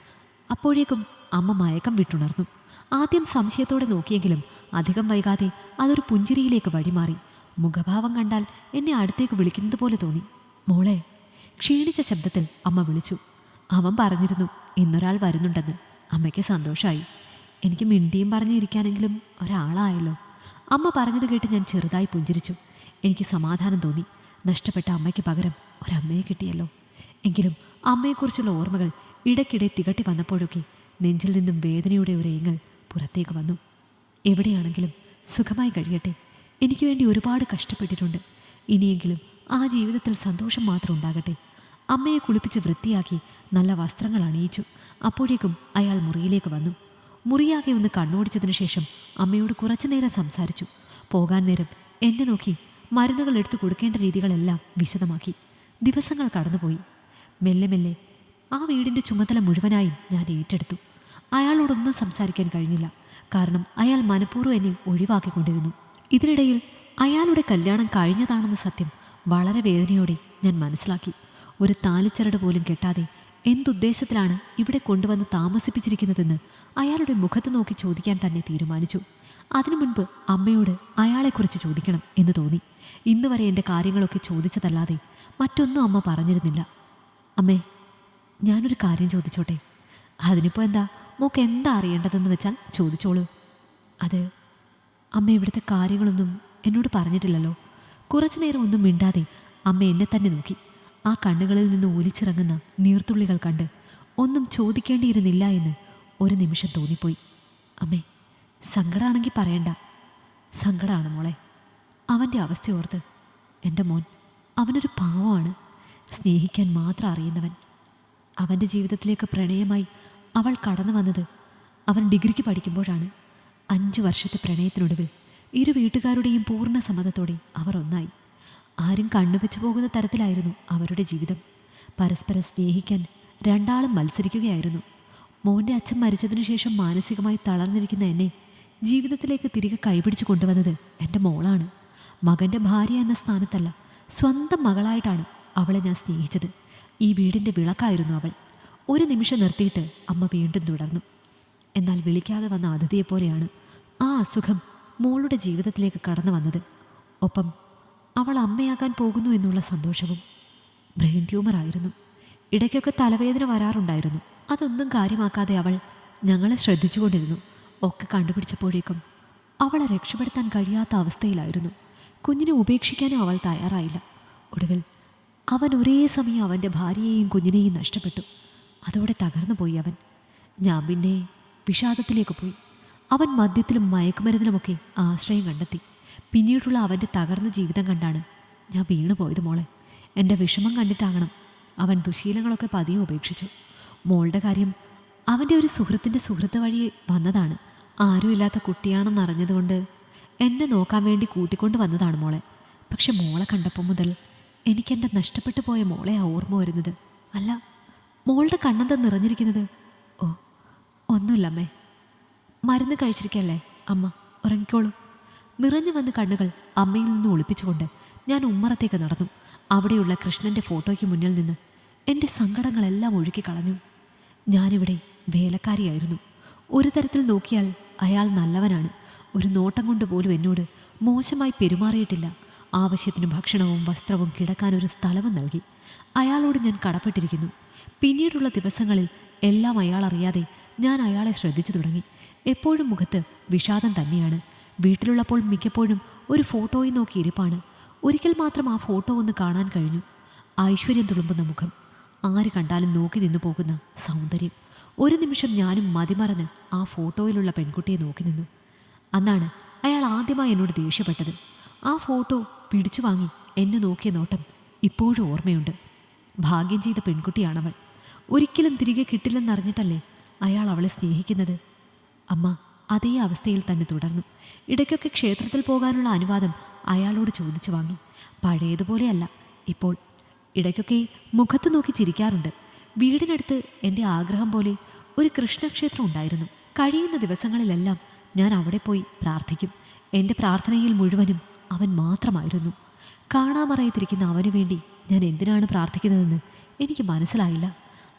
Speaker 1: അപ്പോഴേക്കും അമ്മ മയക്കം വിട്ടുണർന്നു. ആദ്യം സംശയത്തോടെ നോക്കിയെങ്കിലും അധികം വൈകാതെ അതൊരു പുഞ്ചിരിയിലേക്ക് വഴിമാറി. മുഖഭാവം കണ്ടാൽ എന്നെ അടുത്തേക്ക് വിളിക്കുന്നത് പോലെ തോന്നി. മോളെ, ക്ഷീണിച്ച ശബ്ദത്തിൽ അമ്മ വിളിച്ചു. അവൻ പറഞ്ഞിരുന്നു ഇന്നൊരാൾ വരുന്നുണ്ടെന്ന്. അമ്മയ്ക്ക് സന്തോഷമായി. എനിക്ക് മിണ്ടിയും പറഞ്ഞിരിക്കാനെങ്കിലും ഒരാളായല്ലോ. അമ്മ പറഞ്ഞത് കേട്ട് ഞാൻ ചെറുതായി പുഞ്ചിരിച്ചു. എനിക്ക് സമാധാനം തോന്നി. നഷ്ടപ്പെട്ട അമ്മയ്ക്ക് പകരം ഒരമ്മയെ കിട്ടിയല്ലോ. എങ്കിലും അമ്മയെക്കുറിച്ചുള്ള ഓർമ്മകൾ ഇടയ്ക്കിടെ തികട്ടി വന്നപ്പോഴൊക്കെ നെഞ്ചിൽ നിന്നും വേദനയുടെ ഒരു ഏങ്ങൽ പുറത്തേക്ക് വന്നു. എവിടെയാണെങ്കിലും സുഖമായി കഴിയട്ടെ. എനിക്ക് വേണ്ടി ഒരുപാട് കഷ്ടപ്പെട്ടിട്ടുണ്ട്. ഇനിയെങ്കിലും ആ ജീവിതത്തിൽ സന്തോഷം മാത്രം ഉണ്ടാകട്ടെ. അമ്മയെ കുളിപ്പിച്ച് വൃത്തിയാക്കി നല്ല വസ്ത്രങ്ങൾ അണിയിച്ചു. അപ്പോഴേക്കും അയാൾ മുറിയിലേക്ക് വന്നു. മുറിയാകെ ഒന്ന് കണ്ണോടിച്ചതിന് ശേഷം അമ്മയോട് കുറച്ചു നേരം സംസാരിച്ചു. പോകാൻ നേരം എന്നെ നോക്കി മരുന്നുകൾ എടുത്തു കൊടുക്കേണ്ട രീതികളെല്ലാം വിശദമാക്കി. ദിവസങ്ങൾ കടന്നുപോയി. മെല്ലെ മെല്ലെ ആ വീടിൻ്റെ ചുമതല മുഴുവനായും ഞാൻ ഏറ്റെടുത്തു. അയാളോടൊന്നും സംസാരിക്കാൻ കഴിഞ്ഞില്ല. കാരണം അയാൾ മനഃപൂർവ്വം എന്നെ ഒഴിവാക്കിക്കൊണ്ടിരുന്നു. ഇതിനിടയിൽ അയാളുടെ കല്യാണം കഴിഞ്ഞതാണെന്ന സത്യം വളരെ വേദനയോടെ ഞാൻ മനസ്സിലാക്കി. ഒരു താലിച്ചരട് പോലും കെട്ടാതെ എന്തുദ്ദേശത്തിലാണ് ഇവിടെ കൊണ്ടുവന്ന് താമസിപ്പിച്ചിരിക്കുന്നതെന്ന് അയാളുടെ മുഖത്ത് നോക്കി ചോദിക്കാൻ തന്നെ തീരുമാനിച്ചു. അതിനു മുൻപ് അമ്മയോട് അയാളെക്കുറിച്ച് ചോദിക്കണം എന്ന് തോന്നി. ഇന്നുവരെ എൻ്റെ കാര്യങ്ങളൊക്കെ ചോദിച്ചതല്ലാതെ മറ്റൊന്നും അമ്മ പറഞ്ഞിരുന്നില്ല. അമ്മേ, ഞാനൊരു കാര്യം ചോദിച്ചോട്ടെ? അതിനിപ്പോൾ എന്താ? മോക്ക് എന്താ അറിയേണ്ടതെന്ന് വെച്ചാൽ ചോദിച്ചോളൂ. അത് അമ്മ ഇവിടുത്തെ കാര്യങ്ങളൊന്നും എന്നോട് പറഞ്ഞിട്ടില്ലല്ലോ. കുറച്ചു നേരം ഒന്നും മിണ്ടാതെ അമ്മ എന്നെ തന്നെ നോക്കി. ആ കണ്ണുകളിൽ നിന്ന് ഒലിച്ചിറങ്ങുന്ന നീർത്തുള്ളികൾ കണ്ട് ഒന്നും ചോദിക്കേണ്ടിയിരുന്നില്ല എന്ന് ഒരു നിമിഷം തോന്നിപ്പോയി. അമ്മേ, സങ്കടമാണെങ്കിൽ പറയണ്ട. സങ്കടമാണ് മോളെ. അവൻ്റെ അവസ്ഥയോർത്ത്. എൻ്റെ മോൻ, അവനൊരു പാവമാണ്. സ്നേഹിക്കാൻ മാത്രം അറിയുന്നവൻ. അവൻ്റെ ജീവിതത്തിലേക്ക് പ്രണയമായി അവൾ കടന്നു വന്നത് അവൻ ഡിഗ്രിക്ക് പഠിക്കുമ്പോഴാണ്. 5 വർഷത്തെ പ്രണയത്തിനൊടുവിൽ ഇരു വീട്ടുകാരുടെയും പൂർണ്ണ സമ്മതത്തോടെ അവർ ഒന്നായി. ആരും കണ്ണുവെച്ചു പോകുന്ന തരത്തിലായിരുന്നു അവരുടെ ജീവിതം. പരസ്പരം സ്നേഹിക്കാൻ രണ്ടാളും മത്സരിക്കുകയായിരുന്നു. മോൻ്റെ അച്ഛൻ മരിച്ചതിനു ശേഷം മാനസികമായി തളർന്നിരിക്കുന്ന എന്നെ ജീവിതത്തിലേക്ക് തിരികെ കൈപിടിച്ചു കൊണ്ടുവന്നത് എൻ്റെ മോളാണ്. മകൻ്റെ ഭാര്യ എന്ന സ്ഥാനത്തല്ല, സ്വന്തം മകളായിട്ടാണ് അവളെ ഞാൻ സ്നേഹിച്ചത്. ഈ വീടിൻ്റെ വിളക്കായിരുന്നു അവൾ. ഒരു നിമിഷം നിർത്തിയിട്ട് അമ്മ വീണ്ടും തുടർന്നു. എന്നാൽ വിളിക്കാതെ വന്ന അതിഥിയെപ്പോലെയാണ് ആ അസുഖം മോളുടെ ജീവിതത്തിലേക്ക് കടന്നു വന്നത്. ഒപ്പം അവൾ അമ്മയാകാൻ പോകുന്നു എന്നുള്ള സന്തോഷവും. ബ്രെയിൻ ട്യൂമറായിരുന്നു. ഇടയ്ക്കൊക്കെ തലവേദന വരാറുണ്ടായിരുന്നു. അതൊന്നും കാര്യമാക്കാതെ അവൾ ഞങ്ങളെ ശ്രദ്ധിച്ചുകൊണ്ടിരുന്നു. ഒക്കെ കണ്ടുപിടിച്ചപ്പോഴേക്കും അവളെ രക്ഷപ്പെടുത്താൻ കഴിയാത്ത അവസ്ഥയിലായിരുന്നു. കുഞ്ഞിനെ ഉപേക്ഷിക്കാനും അവൾ തയ്യാറായില്ല. ഒടുവിൽ അവൻ ഒരേ സമയം അവൻ്റെ ഭാര്യയെയും കുഞ്ഞിനെയും നഷ്ടപ്പെട്ടു. അതോടെ തകർന്നു പോയി അവൻ. ഞാൻ പിന്നെ വിഷാദത്തിലേക്ക് പോയി. അവൻ മദ്യത്തിലും മയക്കുമരുന്നിലുമൊക്കെ ആശ്രയം കണ്ടെത്തി. പിന്നീടുള്ള അവൻ്റെ തകർന്ന ജീവിതം കണ്ടാണ് ഞാൻ വീണുപോയത് മോളെ. എൻ്റെ വിഷമം കണ്ടിട്ടാകണം അവൻ ദുശീലങ്ങളൊക്കെ പതിയെ ഉപേക്ഷിച്ചു. മോളുടെ കാര്യം അവൻ്റെ ഒരു സുഹൃത്തിൻ്റെ സുഹൃത്ത് വഴി വന്നതാണ്. ആരുമില്ലാത്ത കുട്ടിയാണെന്നറിഞ്ഞതുകൊണ്ട് എന്നെ നോക്കാൻ വേണ്ടി കൂട്ടിക്കൊണ്ട് വന്നതാണ് മോളെ. പക്ഷെ മോളെ കണ്ടപ്പോൾ മുതൽ എനിക്കെൻ്റെ നഷ്ടപ്പെട്ടു പോയ മോളെ ഓർമ്മ വരുന്നത്. അല്ല, മോളുടെ കണ്ണെന്താ നിറഞ്ഞിരിക്കുന്നത്? ഓ, ഒന്നുമില്ലമ്മേ, മരുന്ന് കഴിച്ചിരിക്കല്ലേ അമ്മ, ഉറങ്ങിക്കോളൂ. നിറഞ്ഞു വന്ന കണ്ണുകൾ അമ്മയിൽ നിന്ന് ഒളിപ്പിച്ചുകൊണ്ട് ഞാൻ ഉമ്മറത്തേക്ക് നടന്നു. അവിടെയുള്ള കൃഷ്ണൻ്റെ ഫോട്ടോയ്ക്ക് മുന്നിൽ നിന്ന് എൻ്റെ സങ്കടങ്ങളെല്ലാം ഒഴുക്കിക്കളഞ്ഞു. ഞാനിവിടെ വേലക്കാരിയായിരുന്നു. ഒരു തരത്തിൽ നോക്കിയാൽ അയാൾ നല്ലവനാണ്. ഒരു നോട്ടം കൊണ്ട് പോലും എന്നോട് മോശമായി പെരുമാറിയിട്ടില്ല. ആവശ്യത്തിന് ഭക്ഷണവും വസ്ത്രവും കിടക്കാനൊരു സ്ഥലവും നൽകി. അയാളോട് ഞാൻ കടപ്പെട്ടിരിക്കുന്നു. പിന്നീടുള്ള ദിവസങ്ങളിൽ എല്ലാം അയാൾ അറിയാതെ ഞാൻ അയാളെ ശ്രദ്ധിച്ചു തുടങ്ങി. എപ്പോഴും മുഖത്ത് വിഷാദം തന്നെയാണ്. വീട്ടിലുള്ളപ്പോൾ മിക്കപ്പോഴും ഒരു ഫോട്ടോയിൽ നോക്കി ഇരിപ്പാണ്. ഒരിക്കൽ മാത്രം ആ ഫോട്ടോ ഒന്ന് കാണാൻ കഴിഞ്ഞു. ഐശ്വര്യം തുളുമ്പുന്ന മുഖം, ആര് കണ്ടാലും നോക്കി നിന്നു പോകുന്ന സൗന്ദര്യം. ഒരു നിമിഷം ഞാനും മതിമറന്ന് ആ ഫോട്ടോയിലുള്ള പെൺകുട്ടിയെ നോക്കി നിന്നു. അന്നാണ് അയാൾ ആദ്യമായി എന്നോട് ദേഷ്യപ്പെട്ടത്. ആ ഫോട്ടോ പിടിച്ചു വാങ്ങി എന്നെ നോക്കിയ നോട്ടം ഇപ്പോഴും ഓർമ്മയുണ്ട്. ഭാഗ്യം ചെയ്ത പെൺകുട്ടിയാണവൾ. ഒരിക്കലും തിരികെ കിട്ടില്ലെന്നറിഞ്ഞിട്ടല്ലേ അയാൾ അവളെ സ്നേഹിക്കുന്നത്. അമ്മ അതേ അവസ്ഥയിൽ തന്നെ തുടർന്നു. ഇടയ്ക്കൊക്കെ ക്ഷേത്രത്തിൽ പോകാനുള്ള അനുവാദം അയാളോട് ചോദിച്ചു വാങ്ങി. പഴയതുപോലെയല്ല ഇപ്പോൾ. ഇടയ്ക്കൊക്കെ മുഖത്ത് നോക്കി ചിരിക്കാറുണ്ട്. വീടിനടുത്ത് എൻ്റെ ആഗ്രഹം പോലെ ഒരു കൃഷ്ണക്ഷേത്രം ഉണ്ടായിരുന്നു. കഴിയുന്ന ദിവസങ്ങളിലെല്ലാം ഞാൻ അവിടെ പോയി പ്രാർത്ഥിക്കും. എൻ്റെ പ്രാർത്ഥനയിൽ മുഴുവനും അവൻ മാത്രമായിരുന്നു. കാണാമറയത്തിരിക്കുന്ന അവന് വേണ്ടി ഞാൻ എന്തിനാണ് പ്രാർത്ഥിക്കുന്നതെന്ന് എനിക്ക് മനസ്സിലായില്ല.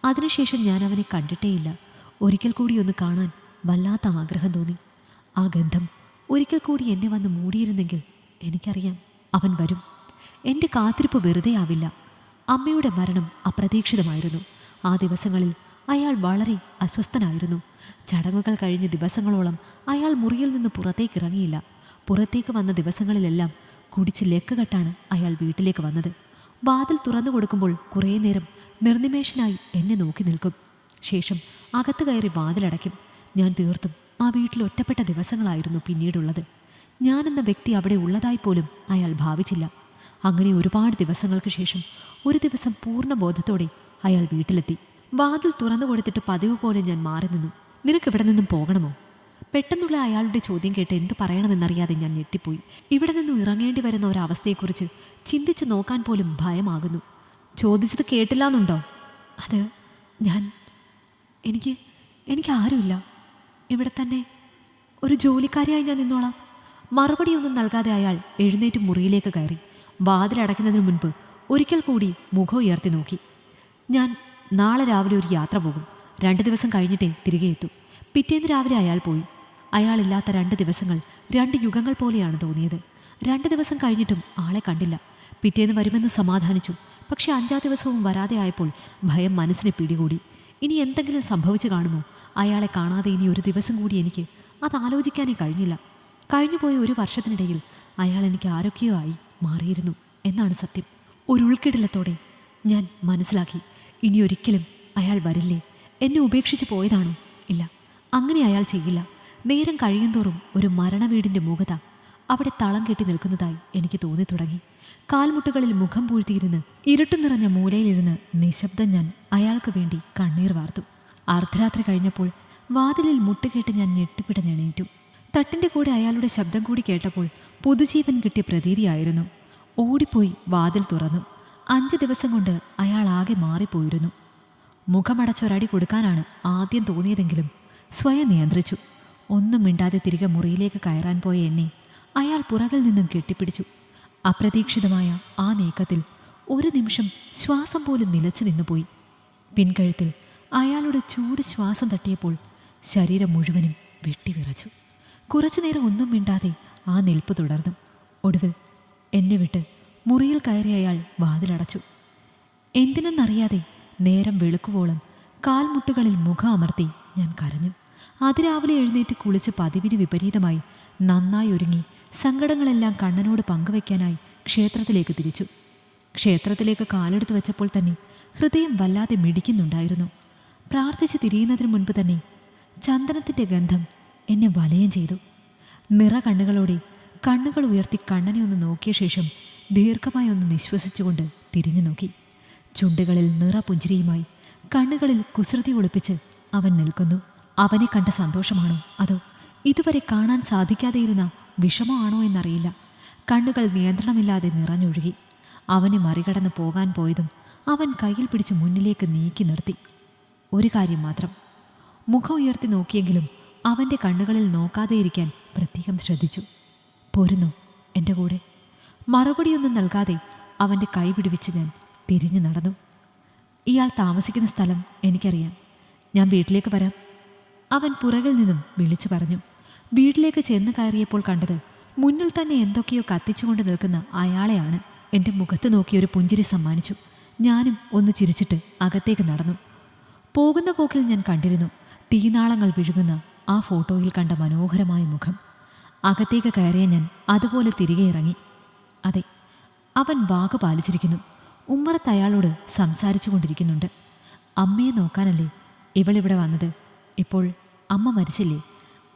Speaker 1: അതിനുശേഷം ഞാൻ അവനെ കണ്ടിട്ടേയില്ല. ഒരിക്കൽ കൂടി ഒന്ന് കാണാൻ വല്ലാത്ത ആഗ്രഹം തോന്നി. ആ ഗന്ധം ഒരിക്കൽ കൂടി എന്നെ വന്ന് മൂടിയിരുന്നെങ്കിൽ എനിക്കറിയാം അവൻ വരും. എൻ്റെ കാത്തിരിപ്പ് വെറുതെ ആവില്ല. അമ്മയുടെ മരണം അപ്രതീക്ഷിതമായിരുന്നു. ആ ദിവസങ്ങളിൽ അയാൾ വളരെ അസ്വസ്ഥനായിരുന്നു. ചടങ്ങുകൾ കഴിഞ്ഞ് ദിവസങ്ങളോളം അയാൾ മുറിയിൽ നിന്ന് പുറത്തേക്ക് ഇറങ്ങിയില്ല. പുറത്തേക്ക് വന്ന ദിവസങ്ങളിലെല്ലാം കുടിച്ച് ലെക്കുകെട്ടാണ് അയാൾ വീട്ടിലേക്ക് വന്നത്. വാതിൽ തുറന്നു കൊടുക്കുമ്പോൾ കുറേ നേരം നിർനിമേഷനായി എന്നെ നോക്കി നിൽക്കും. ശേഷം അകത്ത് കയറി വാതിലടയ്ക്കും. ഞാൻ തീർത്തും ആ വീട്ടിൽ ഒറ്റപ്പെട്ട ദിവസങ്ങളായിരുന്നു പിന്നീടുള്ളത്. ഞാനെന്ന വ്യക്തി അവിടെ ഉള്ളതായി പോലും അയാൾ ഭാവിച്ചില്ല. അങ്ങനെ ഒരുപാട് ദിവസങ്ങൾക്ക് ശേഷം ഒരു ദിവസം പൂർണ്ണ ബോധത്തോടെ അയാൾ വീട്ടിലെത്തി. വാതിൽ തുറന്നു കൊടുത്തിട്ട് പതിവ് പോലെ ഞാൻ മാറി നിന്നു. നിനക്കിവിടെ നിന്നും പോകണമോ? പെട്ടെന്നുള്ള അയാളുടെ ചോദ്യം കേട്ട് എന്തു പറയണമെന്നറിയാതെ ഞാൻ ഞെട്ടിപ്പോയി. ഇവിടെ നിന്നും ഇറങ്ങേണ്ടി വരുന്ന ഒരവസ്ഥയെക്കുറിച്ച് ചിന്തിച്ച് നോക്കാൻ പോലും ഭയമാകുന്നു. ചോദിച്ചത് കേട്ടില്ലാന്നുണ്ടോ? അത് എനിക്ക് ആരുമില്ല. ഇവിടെ തന്നെ ഒരു ജോലിക്കാരിയായി ഞാൻ നിന്നോളാം. മറുപടിയൊന്നും നൽകാതെ അയാൾ എഴുന്നേറ്റ് മുറിയിലേക്ക് കയറി. വാതിലടയ്ക്കുന്നതിന് മുൻപ് ഒരിക്കൽ കൂടി മുഖം ഉയർത്തി നോക്കി. ഞാൻ നാളെ രാവിലെ ഒരു യാത്ര പോകും. 2 ദിവസം കഴിഞ്ഞിട്ടേ തിരികെ എത്തൂ. പിറ്റേന്ന് രാവിലെ അയാൾ പോയി. അയാളില്ലാത്ത 2 ദിവസങ്ങൾ 2 യുഗങ്ങൾ പോലെയാണ് തോന്നിയത്. 2 ദിവസം കഴിഞ്ഞിട്ടും ആളെ കണ്ടില്ല. പിറ്റേന്ന് വരുമെന്ന് സമാധാനിച്ചു. പക്ഷെ 5-ാം ദിവസവും വരാതെ ആയപ്പോൾ ഭയം മനസ്സിനെ പിടികൂടി. ഇനി എന്തെങ്കിലും സംഭവിച്ചു കാണുമോ? അയാളെ കാണാതെ ഇനി ഒരു ദിവസം കൂടി എനിക്ക് അതാലോചിക്കാനേ കഴിഞ്ഞില്ല. കഴിഞ്ഞുപോയ 1 വർഷത്തിനിടയിൽ അയാൾ എനിക്ക് ആരൊക്കെയോ ആയി മാറിയിരുന്നു എന്നാണ് സത്യം. ഒരു ഉൾക്കിടലത്തോടെ ഞാൻ മനസ്സിലാക്കി, ഇനിയൊരിക്കലും അയാൾ വരില്ലേ. എന്നെ ഉപേക്ഷിച്ച് പോയതാണോ? ഇല്ല, അങ്ങനെ അയാൾ ചെയ്യില്ല. നേരം കഴിയുന്തോറും ഒരു മരണവീടിൻ്റെ മുഖത അവിടെ തളം കെട്ടി നിൽക്കുന്നതായി എനിക്ക് തോന്നി തുടങ്ങി. കാൽമുട്ടുകളിൽ മുഖം പൂഴ്ത്തിയിരുന്ന് ഇരുട്ട് നിറഞ്ഞ മൂലയിലിരുന്ന് നിശബ്ദം ഞാൻ അയാൾക്ക് വേണ്ടി കണ്ണീർ വാർത്തു. അർദ്ധരാത്രി കഴിഞ്ഞപ്പോൾ വാതിലിൽ മുട്ടുകേട്ട് ഞാൻ ഞെട്ടിപ്പിടഞ്ഞെണീറ്റു. തട്ടിൻ്റെ കൂടെ അയാളുടെ ശബ്ദം കൂടി കേട്ടപ്പോൾ പുതുജീവൻ കിട്ടിയ പ്രതീതിയായിരുന്നു. ഓടിപ്പോയി വാതിൽ തുറന്നു. 5 ദിവസം കൊണ്ട് അയാൾ ആകെ മാറിപ്പോയിരുന്നു. മുഖമടച്ചൊരടി കൊടുക്കാനാണ് ആദ്യം തോന്നിയതെങ്കിലും സ്വയം നിയന്ത്രിച്ചു. ഒന്നും മിണ്ടാതെ തിരികെ മുറിയിലേക്ക് കയറാൻ പോയ എന്നെ അയാൾ പുറകിൽ നിന്നും കെട്ടിപ്പിടിച്ചു. അപ്രതീക്ഷിതമായ ആ നീക്കത്തിൽ ഒരു നിമിഷം ശ്വാസം പോലും നിലച്ചു നിന്നുപോയി. പിൻകഴുത്തിൽ അയാളുടെ ചൂട് ശ്വാസം തട്ടിയപ്പോൾ ശരീരം മുഴുവനും വെട്ടിവിറച്ചു. കുറച്ചുനേരം ഒന്നും മിണ്ടാതെ ആ നിൽപ്പ് തുടർന്നു. ഒടുവിൽ എന്നെ വിട്ട് മുറിയിൽ കയറിയ അയാൾ വാതിലടച്ചു. എന്തിനെന്നറിയാതെ നേരം വെളുക്കുവോളം കാൽമുട്ടുകളിൽ മുഖം അമർത്തി ഞാൻ കരഞ്ഞു. അതിരാവിലെ എഴുന്നേറ്റ് കുളിച്ച് പതിവിന് വിപരീതമായി നന്നായി ഒരുങ്ങി സങ്കടങ്ങളെല്ലാം കണ്ണനോട് പങ്കുവയ്ക്കാനായി ക്ഷേത്രത്തിലേക്ക് തിരിച്ചു. ക്ഷേത്രത്തിലേക്ക് കാലെടുത്ത് വെച്ചപ്പോൾ തന്നെ ഹൃദയം വല്ലാതെ മിടിക്കുന്നുണ്ടായിരുന്നു. പ്രാർത്ഥിച്ച് തിരിയുന്നതിന് മുൻപ് തന്നെ ചന്ദനത്തിൻ്റെ ഗന്ധം എന്നെ വലയം ചെയ്തു. നിറ കണ്ണുകളോടെ കണ്ണുകൾ ഉയർത്തി കണ്ണനെ ഒന്ന് നോക്കിയ ശേഷം ദീർഘമായി ഒന്ന് നിശ്വസിച്ചുകൊണ്ട് തിരിഞ്ഞു നോക്കി. ചുണ്ടുകളിൽ നിറപുഞ്ചിരിയുമായി കണ്ണുകളിൽ കുസൃതി ഒളിപ്പിച്ച് അവൻ നിൽക്കുന്നു. അവനെ കണ്ട സന്തോഷമാണോ അതോ ഇതുവരെ കാണാൻ സാധിക്കാതെയിരുന്ന വിഷമമാണോ എന്നറിയില്ല. കണ്ണുകൾ നിയന്ത്രണമില്ലാതെ നിറഞ്ഞൊഴുകി. അവനെ മറികടന്ന് പോകാൻ പോയതും അവൻ കയ്യിൽ പിടിച്ച് മുന്നിലേക്ക് നീക്കി നിർത്തി. ഒരു കാര്യം മാത്രം, മുഖം ഉയർത്തി നോക്കിയെങ്കിലും അവൻ്റെ കണ്ണുകളിൽ നോക്കാതെയിരിക്കാൻ പ്രത്യേകം ശ്രദ്ധിച്ചു. പോരുന്നു എൻ്റെ കൂടെ? മറുപടിയൊന്നും നൽകാതെ അവൻ്റെ കൈ പിടിവിച്ച് ഞാൻ തിരിഞ്ഞു നടന്നു. ഇയാൾ താമസിക്കുന്ന സ്ഥലം എനിക്കറിയാം. ഞാൻ വീട്ടിലേക്ക് വരാം, അവൻ പുറകിൽ നിന്നും വിളിച്ചു പറഞ്ഞു. വീട്ടിലേക്ക് ചെന്ന് കയറിയപ്പോൾ കണ്ടത് മുന്നിൽ തന്നെ എന്തൊക്കെയോ കത്തിച്ചുകൊണ്ട് നിൽക്കുന്ന അയാളെയാണ്. എൻ്റെ മുഖത്ത് നോക്കിയൊരു പുഞ്ചിരി സമ്മാനിച്ചു. ഞാനും ഒന്ന് ചിരിച്ചിട്ട് അകത്തേക്ക് നടന്നു. പോകുന്ന പോക്കിൽ ഞാൻ കണ്ടിരുന്നു തീനാളങ്ങൾ വിഴുങ്ങുന്ന ആ ഫോട്ടോയിൽ കണ്ട മനോഹരമായ മുഖം. അകത്തേക്ക് കയറിയ ഞാൻ അതുപോലെ തിരികെ ഇറങ്ങി. അതെ, അവൻ വാക്ക് പാലിച്ചിരിക്കുന്നു. ഉമ്മറത്ത് അയാളോട് സംസാരിച്ചു കൊണ്ടിരിക്കുന്നുണ്ട്. അമ്മയെ നോക്കാനല്ലേ ഇവളിവിടെ വന്നത്? ഇപ്പോൾ അമ്മ മരിച്ചില്ലേ?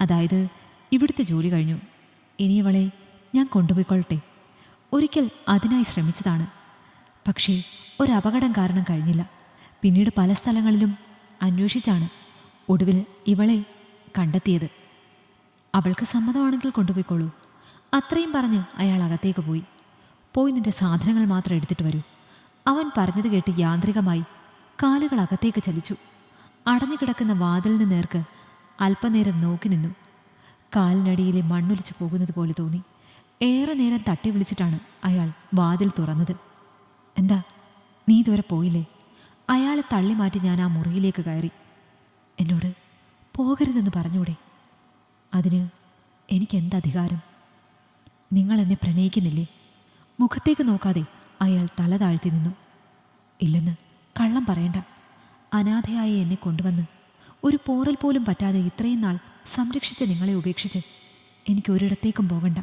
Speaker 1: അതായത് ഇവിടുത്തെ ജോലി കഴിഞ്ഞു. ഇനി ഇവളെ ഞാൻ കൊണ്ടുപോയിക്കൊള്ളട്ടെ. ഒരിക്കൽ അതിനായി ശ്രമിച്ചതാണ്. പക്ഷേ ഒരപകടം കാരണം കഴിഞ്ഞില്ല. പിന്നീട് പല സ്ഥലങ്ങളിലും അന്വേഷിച്ചാണ് ഒടുവിൽ ഇവളെ കണ്ടെത്തിയത്. അവൾക്ക് സമ്മതമാണെങ്കിൽ കൊണ്ടുപോയിക്കോളൂ. അത്രയും പറഞ്ഞ് അയാൾ അകത്തേക്ക് പോയി. നിന്റെ സാധനങ്ങൾ മാത്രം എടുത്തിട്ട് വരൂ. അവൻ പറഞ്ഞത് കേട്ട് യാന്ത്രികമായി കാലുകൾ അകത്തേക്ക് ചലിച്ചു. അടഞ്ഞുകിടക്കുന്ന വാതിലിന് നേർക്ക് അല്പനേരം നോക്കി നിന്നു. കാലിനടിയിലെ മണ്ണൊലിച്ചു പോകുന്നത് പോലെ തോന്നി. ഏറെ നേരം തട്ടി വിളിച്ചിട്ടാണ് അയാൾ വാതിൽ തുറന്നത്. എന്താ, നീ ഇതുവരെ പോയില്ലേ? അയാളെ തള്ളി മാറ്റി ഞാൻ ആ മുറിയിലേക്ക് കയറി. എന്നോട് പോകരുതെന്ന് പറഞ്ഞൂടെ? അതിന് എനിക്കെന്തധികാരം? നിങ്ങൾ എന്നെ പ്രണയിക്കുന്നില്ലേ? മുഖത്തേക്ക് നോക്കാതെ അയാൾ തല താഴ്ത്തി നിന്നു. ഇല്ലെന്ന് കള്ളം പറയണ്ട. അനാഥയായ എന്നെ കൊണ്ടുവന്ന് ഒരു പോറൽ പോലും പറ്റാതെ ഇത്രയും നാൾ സംരക്ഷിച്ച നിങ്ങളെ ഉപേക്ഷിച്ച് എനിക്ക് ഒരിടത്തേക്കും പോകണ്ട.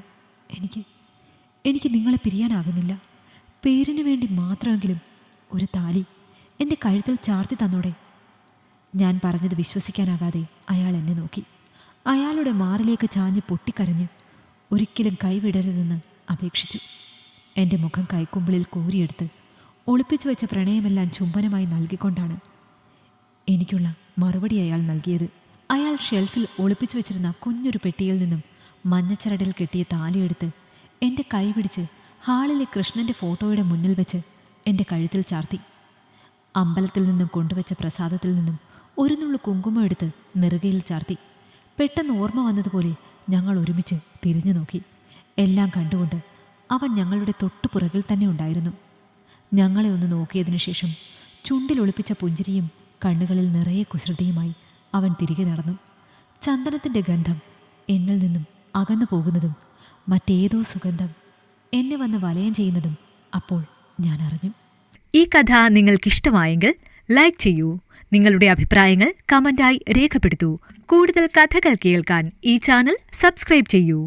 Speaker 1: എനിക്ക് നിങ്ങളെ പിരിയാനാകുന്നില്ല. പേരിന് വേണ്ടി മാത്രമെങ്കിലും ഒരു താലി എൻ്റെ കഴുത്തിൽ ചാർത്തി തന്നോടെ. ഞാൻ പറഞ്ഞത് വിശ്വസിക്കാനാകാതെ അയാൾ എന്നെ നോക്കി. അയാളുടെ മാറിലേക്ക് ചാഞ്ഞ് പൊട്ടിക്കരഞ്ഞ് ഒരിക്കലും കൈവിടരുതെന്ന് അപേക്ഷിച്ചു. എൻ്റെ മുഖം കൈക്കുമ്പിളിൽ കോരിയെടുത്ത് ഒളിപ്പിച്ചു വെച്ച പ്രണയമെല്ലാം ചുംബനമായി നൽകിക്കൊണ്ടാണ് എനിക്കുള്ള മറുപടി അയാൾ നൽകിയത്. അയാൾ ഷെൽഫിൽ ഒളിപ്പിച്ചു വെച്ചിരുന്ന കുഞ്ഞൊരു പെട്ടിയിൽ നിന്നും മഞ്ഞച്ചരടിൽ കെട്ടിയ താലിയെടുത്ത് എൻ്റെ കൈ പിടിച്ച് ഹാളിലെ കൃഷ്ണൻ്റെ ഫോട്ടോയുടെ മുന്നിൽ വെച്ച് എൻ്റെ കഴുത്തിൽ ചാർത്തി. അമ്പലത്തിൽ നിന്നും കൊണ്ടുവച്ച പ്രസാദത്തിൽ നിന്നും ഒരു നുള്ളു കുങ്കുമം എടുത്ത് നെറുകയിൽ ചാർത്തി. പെട്ടെന്ന് ഓർമ്മ വന്നതുപോലെ ഞങ്ങൾ ഒരുമിച്ച് തിരിഞ്ഞു നോക്കി. എല്ലാം കണ്ടുകൊണ്ട് അവൻ ഞങ്ങളുടെ തൊട്ടുപുറകിൽ തന്നെ ഉണ്ടായിരുന്നു. ഞങ്ങളെ ഒന്ന് നോക്കിയതിനു ശേഷം ചുണ്ടിൽ ഒളിപ്പിച്ച പുഞ്ചിരിയും കണ്ണുകളിൽ നിറയെ കുസൃതിയുമായി അവൻ തിരികെ നടന്നു. ചന്ദനത്തിൻ്റെ ഗന്ധം എന്നിൽ നിന്നും അകന്നു പോകുന്നതും മറ്റേതോ സുഗന്ധം എന്നെ വന്ന് വലയം ചെയ്യുന്നതും അപ്പോൾ ഞാൻ അറിഞ്ഞു.
Speaker 2: ഈ കഥ നിങ്ങൾക്കിഷ്ടമായെങ്കിൽ ലൈക്ക് ചെയ്യൂ. നിങ്ങളുടെ അഭിപ്രായങ്ങൾ കമന്റായി രേഖപ്പെടുത്തൂ. കൂടുതൽ കഥകൾ കേൾക്കാൻ ഈ ചാനൽ സബ്സ്ക്രൈബ് ചെയ്യൂ.